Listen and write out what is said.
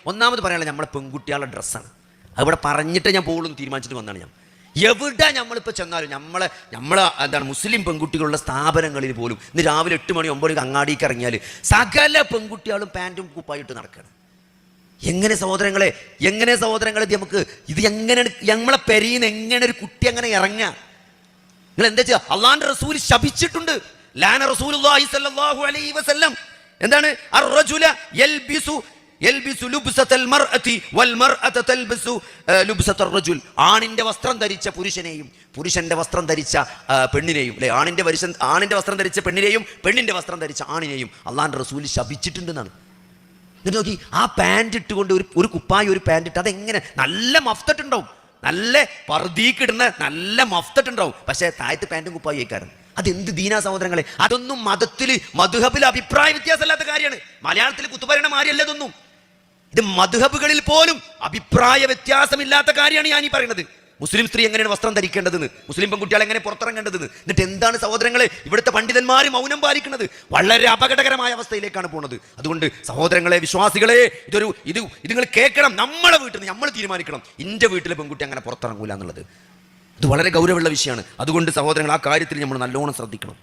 ഒന്നാമത് പറയാനുള്ള നമ്മളെ പെൺകുട്ടികളുടെ ഡ്രസ്സാണ്. അവിടെ പറഞ്ഞിട്ട് ഞാൻ പോകുള്ളൂ തീരുമാനിച്ചിട്ട് വന്നാണ് ഞാൻ. എവിടെ നമ്മളിപ്പോൾ ചെന്നാലും നമ്മളെ എന്താണ് മുസ്ലിം പെൺകുട്ടികളുള്ള സ്ഥാപനങ്ങളിൽ പോലും ഇന്ന് രാവിലെ 8 മണി 9 മണിക്ക് അങ്ങാടിക്ക് ഇറങ്ങിയാൽ സകല പെൺകുട്ടികളും പാൻറ്റും കുപ്പായിട്ട് നടക്കണം. എങ്ങനെ സഹോദരങ്ങളെ നമുക്ക് ഇത് എങ്ങനെ നമ്മളെ പെരീന്ന് എങ്ങനെ ഒരു കുട്ടി അങ്ങനെ ഇറങ്ങുക? നിങ്ങൾ എന്താ ചെയ്യുക? അള്ളാന്റെ റസൂൽ ശപിച്ചിട്ടുണ്ട്. ലാന റസൂലുള്ളാഹി സ്വല്ലല്ലാഹു അലൈഹി വസല്ലം എന്താണ് അർറജുല യൽബിസു ലുബ്സതൽ മർഅതി വൽ മർഅത തൽബിസു ലുബ്സതർ റജുൽ. ആണിന്റെ വസ്ത്രം ധരിച്ച പുരുഷനെയും പുരുഷന്റെ വസ്ത്രം ധരിച്ച പെണ്ണിനെയും, അല്ലെ? ആണിന്റെ വസ്ത്രം ധരിച്ച പെണ്ണിനെയും പെണ്ണിന്റെ വസ്ത്രം ധരിച്ച ആണിനെയും അള്ളാന്റെ റസൂൽ ശപിച്ചിട്ടുണ്ടെന്നാണ്. എന്നിട്ട് നോക്കി, ആ പാൻറ് ഇട്ടുകൊണ്ട് ഒരു കുപ്പായി ഒരു പാൻറ് ഇട്ട് അതെങ്ങനെ നല്ല മഫ്തട്ടുണ്ടാവും, നല്ല പർദീക്കിടുന്ന നല്ല മഫ്തട്ടുണ്ടാവും, പക്ഷേ താഴത്ത് പാൻറ്റും കുപ്പായി ആയിക്കാരൻ. അതെന്ത് ദീനാ സഹോദരങ്ങളെ? അതൊന്നും മദ്ഹബിൽ അഭിപ്രായ വ്യത്യാസമല്ലാത്ത കാര്യമാണ്. മലയാളത്തിൽ കുത്തുപരണ മാറിയല്ല ഇതൊന്നും. ഇത് മദ്ഹബുകളിൽ പോലും അഭിപ്രായ വ്യത്യാസമില്ലാത്ത കാര്യമാണ് ഞാൻ ഈ പറയുന്നത്. മുസ്ലിം സ്ത്രീ എങ്ങനെയാണ് വസ്ത്രം ധരിക്കേണ്ടതെന്ന്, മുസ്ലിം പെൺകുട്ടികൾ എങ്ങനെ പുറത്തിറങ്ങേണ്ടതെന്ന്. എന്നിട്ട് എന്താണ് സഹോദരങ്ങളെ ഇവിടുത്തെ പണ്ഡിതന്മാർ മൗനം പാലിക്കുന്നത്? വളരെ അപകടകരമായ അവസ്ഥയിലേക്കാണ് പോകുന്നത്. അതുകൊണ്ട് സഹോദരങ്ങളെ, വിശ്വാസികളെ, ഇത് നിങ്ങൾ കേൾക്കണം. നമ്മളെ വീട്ടിൽ നിന്ന് നമ്മൾ തീരുമാനിക്കണം, എൻ്റെ വീട്ടിലെ പെൺകുട്ടി അങ്ങനെ പുറത്തിറങ്ങൂല എന്നുള്ളത്. ഇത് വളരെ ഗൗരവമുള്ള വിഷയമാണ്. അതുകൊണ്ട് സഹോദരങ്ങൾ, ആ കാര്യത്തിൽ നമ്മൾ നല്ലോണം ശ്രദ്ധിക്കണം.